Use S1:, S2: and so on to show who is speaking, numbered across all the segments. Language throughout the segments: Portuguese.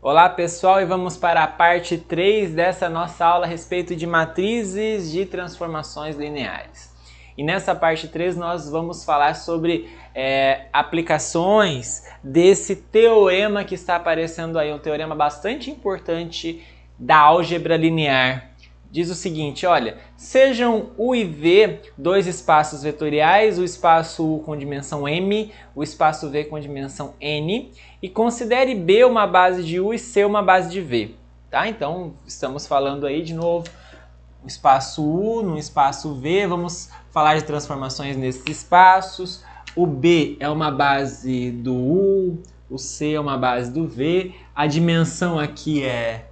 S1: Olá pessoal, e vamos para a parte 3 dessa nossa aula a respeito de matrizes de transformações lineares. E nessa parte 3 nós vamos falar sobre aplicações desse teorema que está aparecendo aí, um teorema bastante importante da álgebra linear. Diz o seguinte, olha, sejam U e V dois espaços vetoriais, o espaço U com dimensão M, o espaço V com dimensão N, e considere B uma base de U e C uma base de V. Tá? Então, estamos falando aí de novo, um espaço U no espaço V, vamos falar de transformações nesses espaços. O B é uma base do U, o C é uma base do V, a dimensão aqui é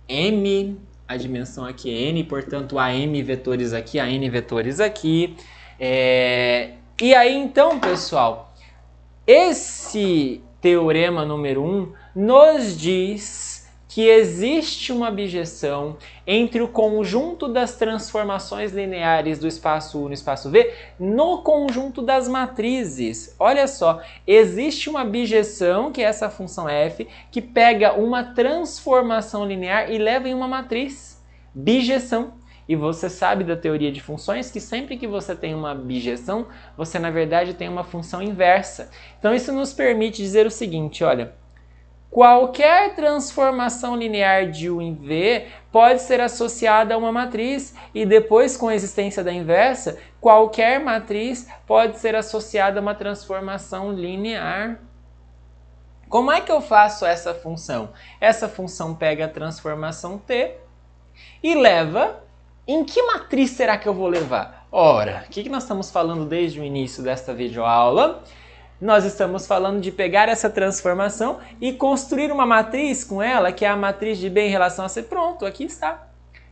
S1: M, a dimensão aqui é N, portanto há M vetores aqui, há N vetores aqui. E aí então, pessoal, esse teorema número 1 nos diz que existe uma bijeção entre o conjunto das transformações lineares do espaço U no espaço V no conjunto das matrizes. Olha só, existe uma bijeção, que é essa função f, que pega uma transformação linear e leva em uma matriz. Bijeção. E você sabe da teoria de funções que sempre que você tem uma bijeção, você na verdade tem uma função inversa. Então isso nos permite dizer o seguinte, olha, qualquer transformação linear de U em V pode ser associada a uma matriz e depois, com a existência da inversa, qualquer matriz pode ser associada a uma transformação linear. Como é que eu faço essa função? Essa função pega a transformação T e leva... Em que matriz será que eu vou levar? Ora, o que nós estamos falando desde o início desta videoaula? Nós estamos falando de pegar essa transformação e construir uma matriz com ela, que é a matriz de B em relação a C. Pronto, aqui está.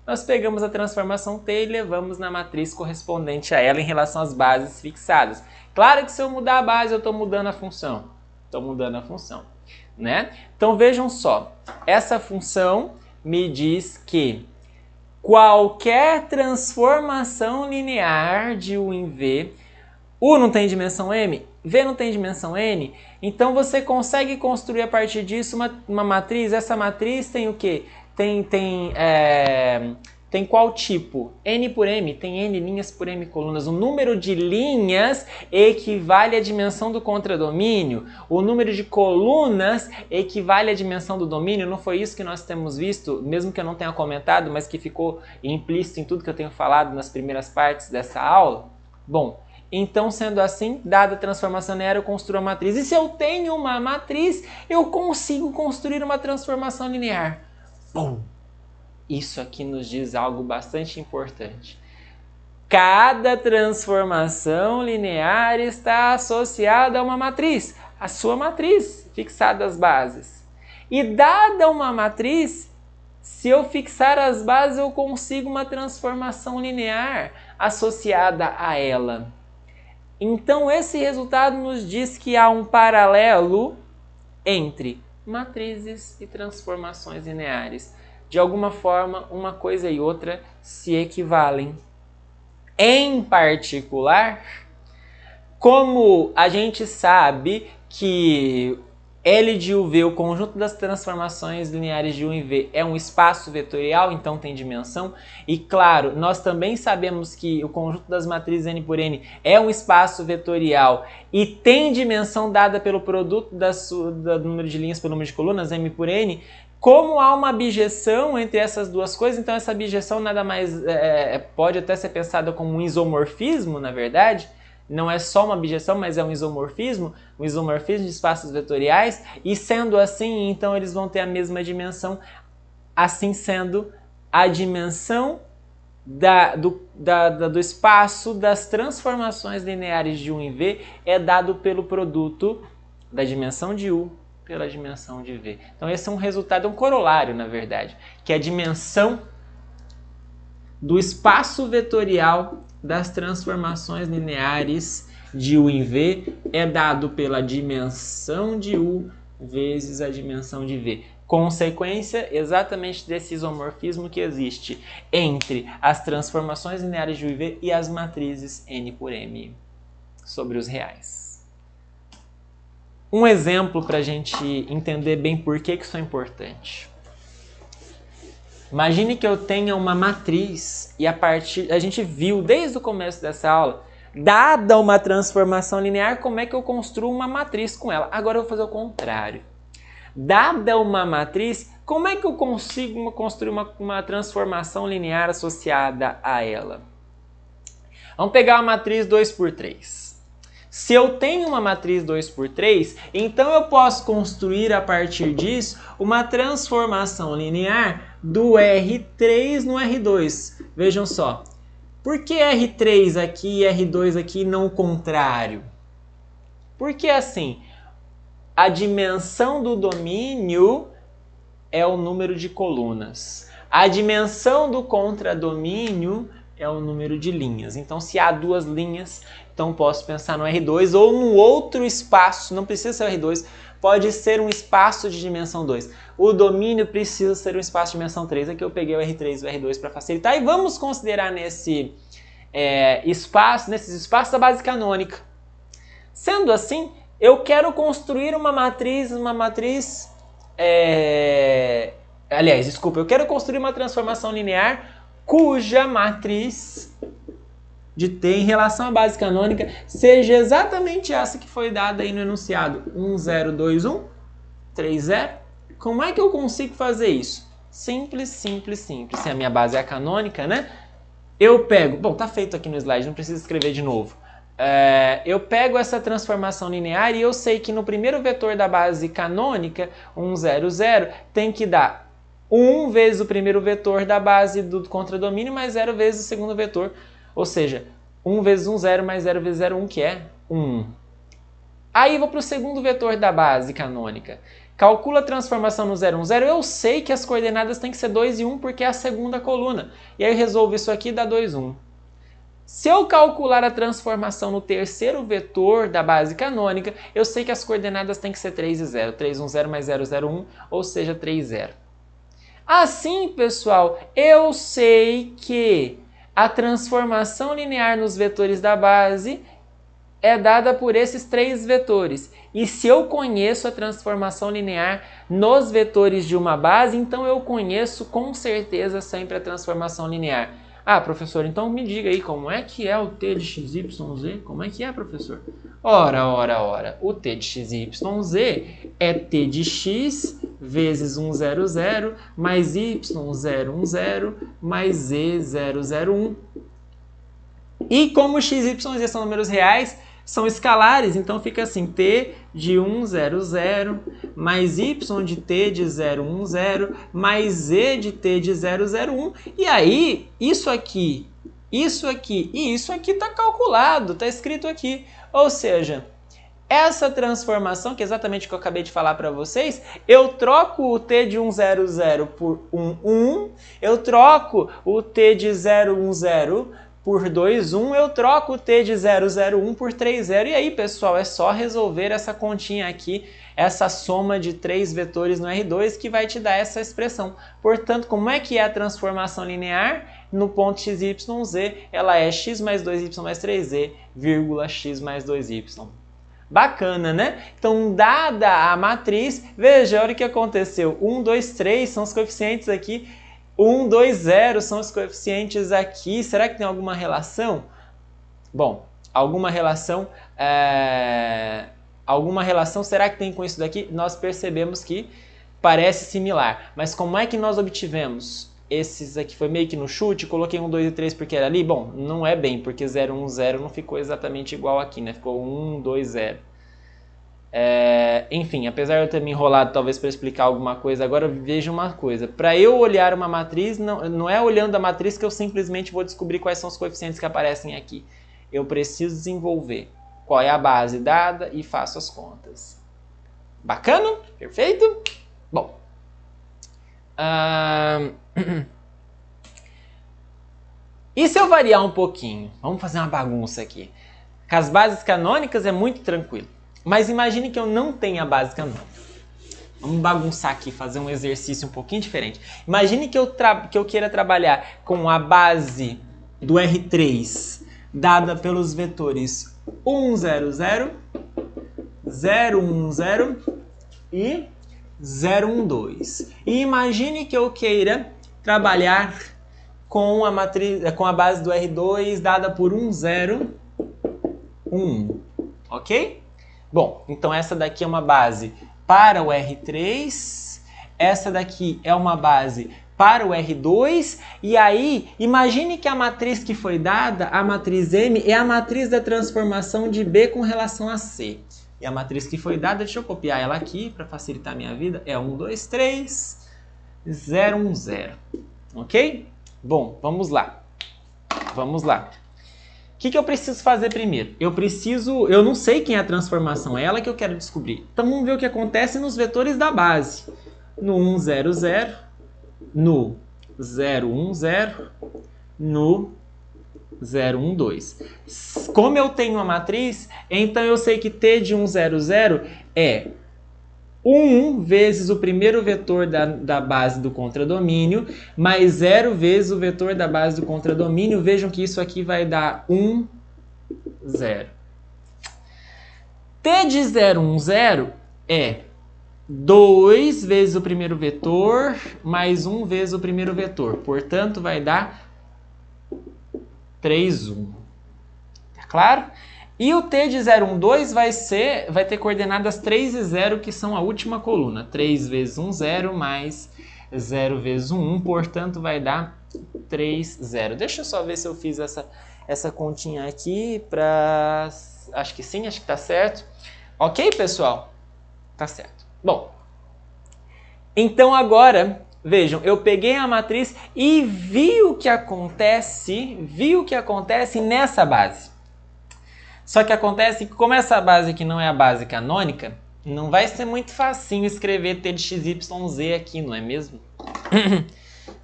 S1: Nós pegamos a transformação T e levamos na matriz correspondente a ela em relação às bases fixadas. Claro que se eu mudar a base, eu estou mudando a função. Estou mudando a função, né? Então vejam só, essa função me diz que qualquer transformação linear de U em V, U não tem dimensão M, V não tem dimensão N, então você consegue construir a partir disso uma matriz. Essa matriz tem o quê? Tem qual tipo? N por M, tem N linhas por M colunas. O número de linhas equivale à dimensão do contradomínio. O número de colunas equivale à dimensão do domínio. Não foi isso que nós temos visto, mesmo que eu não tenha comentado, mas que ficou implícito em tudo que eu tenho falado nas primeiras partes dessa aula? Bom, então, sendo assim, dada a transformação linear, eu construo a matriz. E se eu tenho uma matriz, eu consigo construir uma transformação linear. Bom, isso aqui nos diz algo bastante importante. Cada transformação linear está associada a uma matriz, a sua matriz, fixada as bases. E dada uma matriz, se eu fixar as bases, eu consigo uma transformação linear associada a ela. Então, esse resultado nos diz que há um paralelo entre matrizes e transformações lineares. De alguma forma, uma coisa e outra se equivalem. Em particular, como a gente sabe que L de UV, o conjunto das transformações lineares de U em V, é um espaço vetorial, então tem dimensão. E claro, nós também sabemos que o conjunto das matrizes N por N é um espaço vetorial e tem dimensão dada pelo produto do número de linhas pelo número de colunas, M por N. Como há uma bijeção entre essas duas coisas, então essa bijeção nada mais pode até ser pensada como um isomorfismo, na verdade. Não é só uma bijeção, mas é um isomorfismo de espaços vetoriais, e sendo assim, então eles vão ter a mesma dimensão, assim sendo a dimensão do espaço das transformações lineares de U em V é dado pelo produto da dimensão de U pela dimensão de V. Então esse é um resultado, um corolário, na verdade, que a dimensão do espaço vetorial das transformações lineares de U em V é dado pela dimensão de U vezes a dimensão de V. Consequência exatamente desse isomorfismo que existe entre as transformações lineares de U em V e as matrizes N por M sobre os reais. Um exemplo para a gente entender bem por que isso é importante. Imagine que eu tenha uma matriz e a gente viu desde o começo dessa aula, dada uma transformação linear, como é que eu construo uma matriz com ela. Agora eu vou fazer o contrário. Dada uma matriz, como é que eu consigo construir uma transformação linear associada a ela? Vamos pegar a matriz 2×3. Se eu tenho uma matriz 2×3, então eu posso construir a partir disso uma transformação linear do R3 no R2. Vejam só, por que R3 aqui e R2 aqui e não o contrário? Porque assim, a dimensão do domínio é o número de colunas. A dimensão do contradomínio é o número de linhas. Então, se há duas linhas, então posso pensar no R2 ou no outro espaço, não precisa ser o R2, pode ser um espaço de dimensão 2. O domínio precisa ser um espaço de dimensão 3. Aqui eu peguei o R3 e o R2 para facilitar. E vamos considerar nesses espaços a base canônica. Sendo assim, eu quero construir eu quero construir uma transformação linear cuja matriz de T em relação à base canônica seja exatamente essa que foi dada aí no enunciado. 1, 0, 2, 1, 3, 0. Como é que eu consigo fazer isso? Simples, simples, simples. Se a minha base é a canônica, né? Eu pego... Bom, tá feito aqui no slide, não preciso escrever de novo. Eu pego essa transformação linear e eu sei que no primeiro vetor da base canônica, 1, 0, 0, tem que dar 1 vezes o primeiro vetor da base do contradomínio mais 0 vezes o segundo vetor. Ou seja, 1 vezes 1, 0 mais 0 vezes 0, 1, que é 1. Aí vou para o segundo vetor da base canônica. Calcula a transformação no 0, 1, 0. Eu sei que as coordenadas têm que ser 2 e 1 porque é a segunda coluna. E aí eu resolvo isso aqui e dá 2, 1. Se eu calcular a transformação no terceiro vetor da base canônica, eu sei que as coordenadas têm que ser 3 e 0. 3, 1, 0 mais 0, 0, 1, ou seja, 3, 0. Assim, pessoal, eu sei que a transformação linear nos vetores da base é dada por esses três vetores. E se eu conheço a transformação linear nos vetores de uma base, então eu conheço com certeza sempre a transformação linear. Ah, professor, então me diga aí como é que é o t de x, y, z? Como é que é, professor? Ora. O t de x, y, z é t de x vezes 1, 0, 0, mais y, 0, 1, 0, mais z, 0, 0, 1. E como x, y, z são números reais, são escalares, então fica assim, t de 1, 0, 0, mais y de t de 0, 1, 0, mais z de t de 0, 0, 1. E aí, isso aqui e isso aqui está calculado, está escrito aqui. Ou seja, essa transformação, que é exatamente o que eu acabei de falar para vocês, eu troco o t de 1, 0, 0 por 1, 1, eu troco o t de 0, 1, 0 por 2, 1, eu troco o t de 0, 0, 1 por 3, 0. E aí, pessoal, é só resolver essa continha aqui, essa soma de 3 vetores no R2 que vai te dar essa expressão. Portanto, como é que é a transformação linear? No ponto x, y, z, ela é x mais 2y mais 3z, vírgula x mais 2y. Bacana, né? Então, dada a matriz, veja, olha o que aconteceu. 1, 2, 3 são os coeficientes aqui. 1, 2, 0 são os coeficientes aqui. Será que tem alguma relação? Bom, alguma relação, será que tem com isso daqui? Nós percebemos que parece similar. Mas como é que nós obtivemos? Esses aqui foi meio que no chute, coloquei 1, 2 e 3 porque era ali. Bom, não é bem, porque 0, 1, 0 não ficou exatamente igual aqui, né? Ficou 1, 2, 0. Enfim, apesar de eu ter me enrolado talvez para explicar alguma coisa, agora veja uma coisa. Para eu olhar uma matriz, não é olhando a matriz que eu simplesmente vou descobrir quais são os coeficientes que aparecem aqui. Eu preciso desenvolver qual é a base dada e faço as contas. Bacana? Perfeito? Bom. E se eu variar um pouquinho? Vamos fazer uma bagunça aqui. Com as bases canônicas é muito tranquilo. Mas imagine que eu não tenha base canônica. Vamos bagunçar aqui, fazer um exercício um pouquinho diferente. Imagine que eu queira trabalhar com a base do R3 dada pelos vetores 1, 0, 0, 010 e 012. E imagine que eu queira trabalhar com a base do R2 dada por 1011, ok? Bom, então essa daqui é uma base para o R3, essa daqui é uma base para o R2, e aí imagine que a matriz que foi dada, a matriz M, é a matriz da transformação de B com relação a C. E a matriz que foi dada, deixa eu copiar ela aqui para facilitar a minha vida, é 1, 2, 3, 0, 1, 0. Ok? Bom, vamos lá. Vamos lá. O que eu preciso fazer primeiro? Eu não sei quem é a transformação, é ela que eu quero descobrir. Então vamos ver o que acontece nos vetores da base. No 1, 0, 0, no 0, 1, 0, no 0, 1, 2. Como eu tenho uma matriz, então eu sei que T de 1, 0, 0 é 1 vezes o primeiro vetor da base do contradomínio, mais 0 vezes o vetor da base do contradomínio. Vejam que isso aqui vai dar 1, 0. T de 0, 1, 0 é 2 vezes o primeiro vetor, mais 1 vezes o primeiro vetor. Portanto, vai dar 3, 1. Tá claro? E o T de 012 vai ter coordenadas 3 e 0, que são a última coluna. 3 vezes 1, 0, mais 0 vezes 1, 1. Portanto, vai dar 3, 0. Deixa eu só ver se eu fiz essa continha aqui para... Acho que sim, acho que tá certo. Ok, pessoal? Tá certo. Bom, então agora... Vejam, eu peguei a matriz e vi o que acontece nessa base. Só que acontece que como essa base aqui não é a base canônica, não vai ser muito facinho escrever T de XYZ aqui, não é mesmo?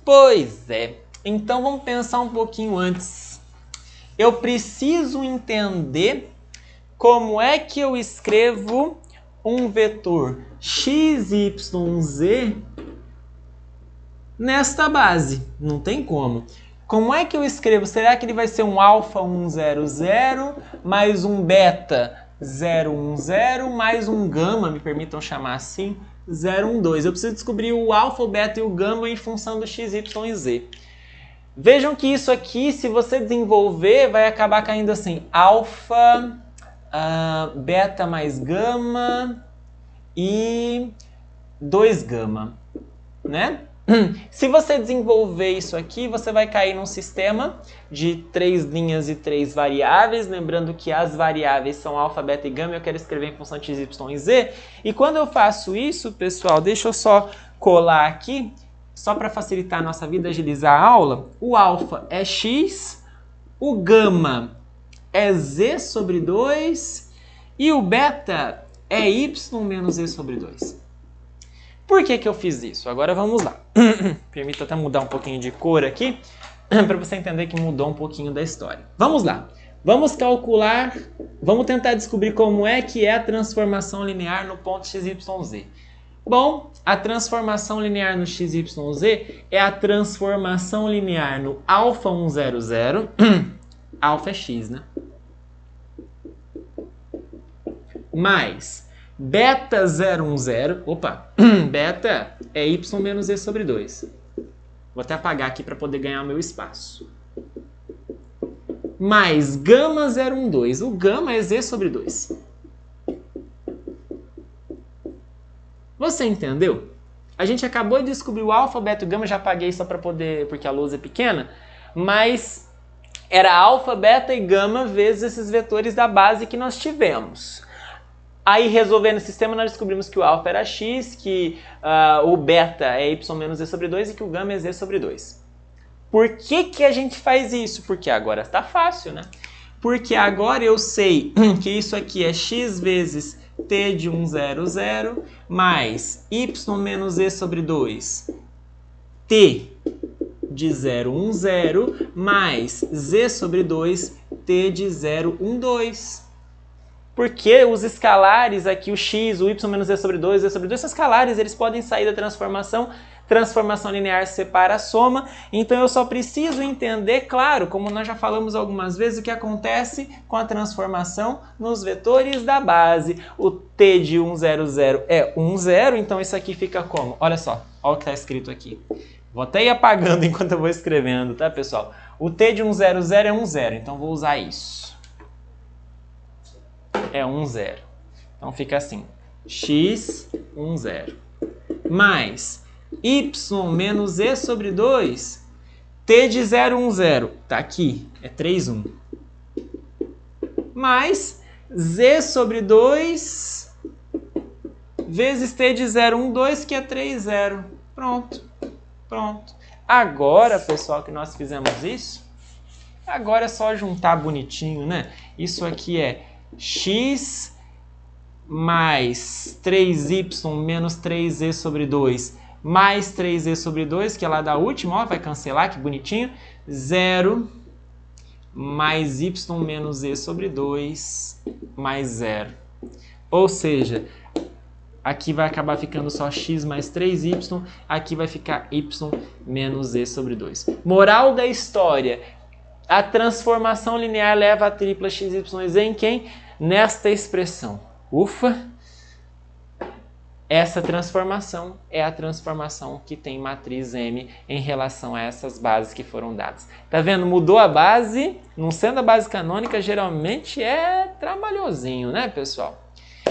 S1: Pois é. Então vamos pensar um pouquinho antes. Eu preciso entender como é que eu escrevo um vetor XYZ nesta base. Não tem como. Como é que eu escrevo? Será que ele vai ser um alfa 100 mais um beta 010 mais um gama, me permitam chamar assim, 012? Eu preciso descobrir o alfa, o beta e o gama em função do x, y e z. Vejam que isso aqui, se você desenvolver, vai acabar caindo assim, alfa, beta mais gama e 2 gama, né? Se você desenvolver isso aqui, você vai cair num sistema de 3 linhas e 3 variáveis, lembrando que as variáveis são alfa, beta e gama, eu quero escrever em função de x, y e z. E quando eu faço isso, pessoal, deixa eu só colar aqui, só para facilitar a nossa vida, agilizar a aula. O alfa é x, o gama é z sobre 2 e o beta é y menos z sobre 2. Por que eu fiz isso? Agora vamos lá. Permita até mudar um pouquinho de cor aqui, para você entender que mudou um pouquinho da história. Vamos lá. Vamos calcular, vamos tentar descobrir como é que é a transformação linear no ponto XYZ. Bom, a transformação linear no XYZ é a transformação linear no alfa 100, alfa é x, né? Mais beta 010, opa, beta é y menos z sobre 2. Vou até apagar aqui para poder ganhar o meu espaço. Mais gama 012, o gama é z sobre 2. Você entendeu? A gente acabou de descobrir o alfa, beta e o gama, já apaguei só para poder, porque a lousa é pequena, mas era alfa, beta e gama vezes esses vetores da base que nós tivemos. Aí, resolvendo o sistema, nós descobrimos que o alfa era x, que o beta é y menos z sobre 2 e que o gama é z sobre 2. Por que a gente faz isso? Porque agora está fácil, né? Porque agora eu sei que isso aqui é x vezes t de 100 mais y menos z sobre 2, t de 010 mais z sobre 2, t de 012. porque os escalares aqui, o x, o y menos z sobre 2, z sobre 2, são escalares, eles podem sair da transformação. Transformação linear separa a soma, então eu só preciso entender, claro, como nós já falamos algumas vezes, o que acontece com a transformação nos vetores da base. O t de 1, 0, 0 é 1, 0, então isso aqui fica como? Olha só, olha o que está escrito aqui. Vou até ir apagando enquanto eu vou escrevendo, tá, pessoal? O t de 1, 0, 0 é 1, 0, então vou usar isso. É 1, 0. Então fica assim, x, 1, 0, mais y menos z sobre 2, t de 0, 1, 0, tá aqui, é 3, 1, mais z sobre 2 vezes t de 0, 1, 2, que é 3, 0. Pronto, pronto. Agora, pessoal, que nós fizemos isso, agora é só juntar bonitinho, né? Isso aqui é x mais 3y menos 3z sobre 2 mais 3z sobre 2, que é lá da última, ó, vai cancelar, que bonitinho. 0 mais y menos z sobre 2 mais 0. Ou seja, aqui vai acabar ficando só x mais 3y, aqui vai ficar y menos z sobre 2. Moral da história, a transformação linear leva a tripla x, y e z em quem? Nesta expressão. Ufa! Essa transformação é a transformação que tem matriz M em relação a essas bases que foram dadas. Tá vendo? Mudou a base, não sendo a base canônica, geralmente é trabalhosinho, né, pessoal?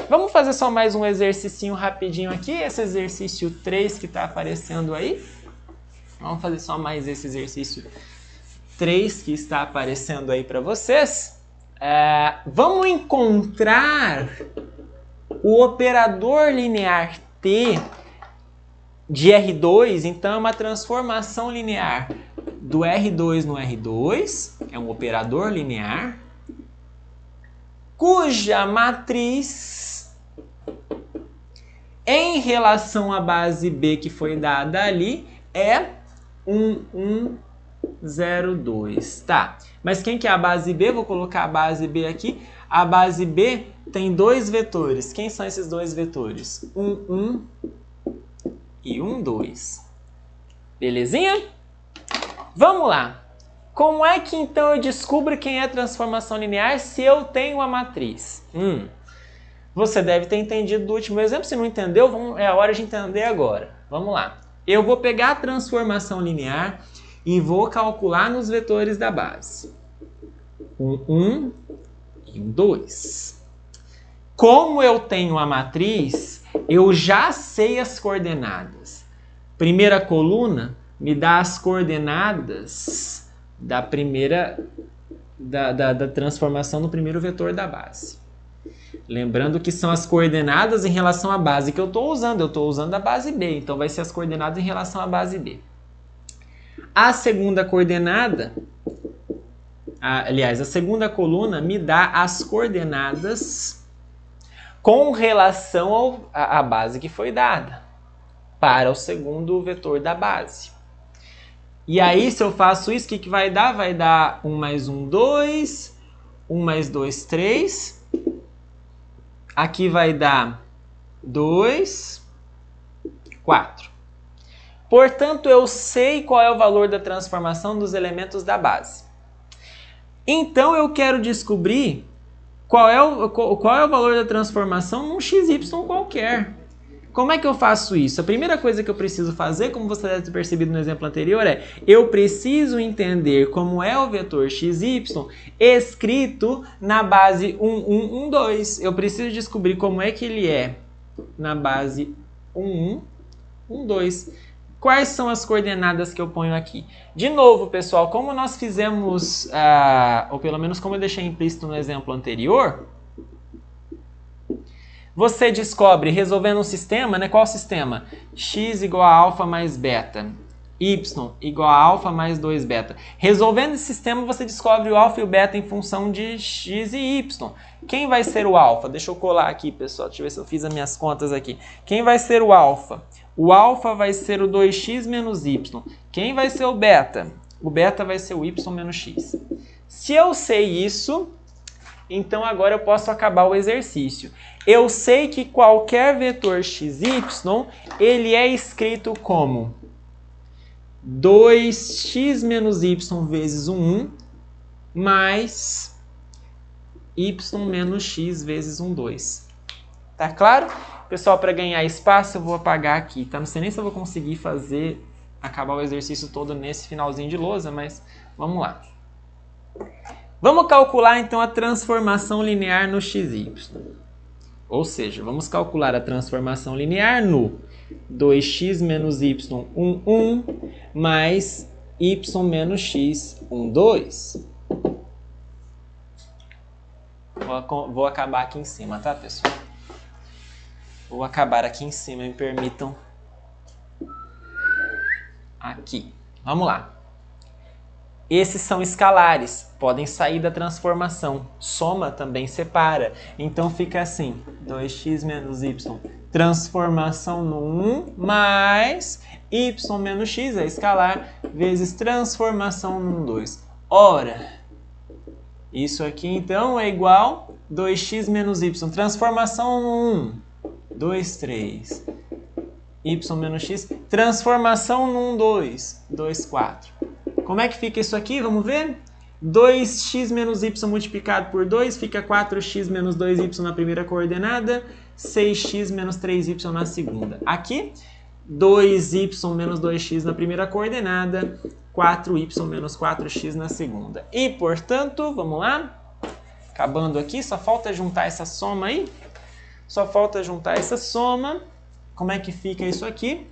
S1: Vamos fazer só mais um exercício rapidinho aqui, esse exercício 3 que está aparecendo aí. Vamos fazer só mais esse exercício 3 que está aparecendo aí para vocês. Vamos encontrar o operador linear T de R2, então é uma transformação linear do R2 no R2, é um operador linear, cuja matriz em relação à base B que foi dada ali é 1, 1, 0, 2. Tá, mas quem que é a base B? Vou colocar a base B aqui. A base B tem dois vetores. Quem são esses dois vetores? 1, 1 e 1, 2. Belezinha? Vamos lá. Como é que então eu descubro quem é transformação linear se eu tenho a matriz? Você deve ter entendido do último exemplo. Se não entendeu, é a hora de entender agora. Vamos lá. Eu vou pegar a transformação linear e vou calcular nos vetores da base. 1, 1 e 1, 2. Como eu tenho a matriz, eu já sei as coordenadas. Primeira coluna me dá as coordenadas da transformação no primeiro vetor da base. Lembrando que são as coordenadas em relação à base que eu estou usando. Eu estou usando a base B, então vai ser as coordenadas em relação à base B. A segunda coordenada, aliás, a segunda coluna me dá as coordenadas com relação à base que foi dada para o segundo vetor da base. E aí, se eu faço isso, o que vai dar? Vai dar 1 mais 1, 2, 1 mais 2, 3. Aqui vai dar 2, 4. Portanto, eu sei qual é o valor da transformação dos elementos da base. Então, eu quero descobrir qual é o valor da transformação num XY qualquer. Como é que eu faço isso? A primeira coisa que eu preciso fazer, como você deve ter percebido no exemplo anterior, é eu preciso entender como é o vetor XY escrito na base 1, 1, 1, 2. Eu preciso descobrir como é que ele é na base 1, 1, 1, 2. Quais são as coordenadas que eu ponho aqui? De novo, pessoal, como nós fizemos, ou pelo menos como eu deixei implícito no exemplo anterior, você descobre, resolvendo um sistema, né? Qual sistema? X igual a alfa mais beta. Y igual a alfa mais 2 beta. Resolvendo esse sistema, você descobre o alfa e o beta em função de x e y. Quem vai ser o alfa? Deixa eu colar aqui, pessoal. Deixa eu ver se eu fiz as minhas contas aqui. Quem vai ser o alfa? O alfa vai ser o 2x menos y. Quem vai ser o beta? O beta vai ser o y menos x. Se eu sei isso, Então agora eu posso acabar o exercício. Eu sei que qualquer vetor xy, ele é escrito como 2x menos y vezes 1 mais y menos x vezes 2. Tá claro? Pessoal, para ganhar espaço eu vou apagar aqui, tá? Não sei nem se eu vou conseguir acabar o exercício todo nesse finalzinho de lousa, mas vamos lá. Vamos calcular então a transformação linear no xy. Ou seja, vamos calcular a transformação linear no 2x menos y 1 mais y menos x 2. Vou acabar aqui em cima, tá, pessoal? Vou acabar aqui em cima, me permitam. Aqui. Vamos lá. Esses são escalares, podem sair da transformação. Soma também separa. Então fica assim, 2x menos y, transformação no 1, mais y menos x, é escalar, vezes transformação no 2. Ora, isso aqui então é igual 2x menos y, transformação no 1, 2, 3. Y menos x, transformação no 2, 2, 4. Como é que fica isso aqui? Vamos ver? 2x menos y multiplicado por 2 fica 4x menos 2y na primeira coordenada, 6x menos 3y na segunda. Aqui, 2y menos 2x na primeira coordenada, 4y menos 4x na segunda. E, portanto, vamos lá? Acabando aqui, só falta juntar essa soma aí. Só falta juntar essa soma. Como é que fica isso aqui?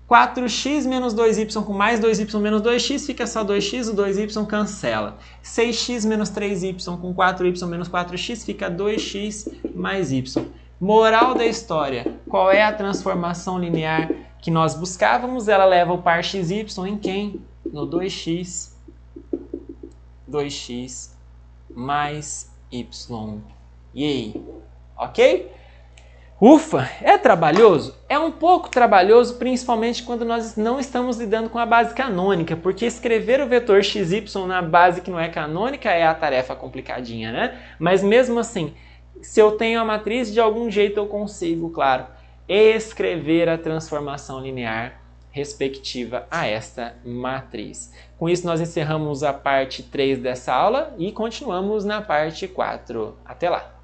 S1: 4x menos 2y com mais 2y menos 2x fica só 2x, o 2y cancela. 6x menos 3y com 4y menos 4x fica 2x mais y. Moral da história, qual é a transformação linear que nós buscávamos? Ela leva o par xy em quem? No 2x mais y. E aí? Ok? Ufa, é trabalhoso? É um pouco trabalhoso, principalmente quando nós não estamos lidando com a base canônica, porque escrever o vetor xy na base que não é canônica é a tarefa complicadinha, né? Mas mesmo assim, se eu tenho a matriz, de algum jeito eu consigo, claro, escrever a transformação linear respectiva a esta matriz. Com isso, nós encerramos a parte 3 dessa aula e continuamos na parte 4. Até lá!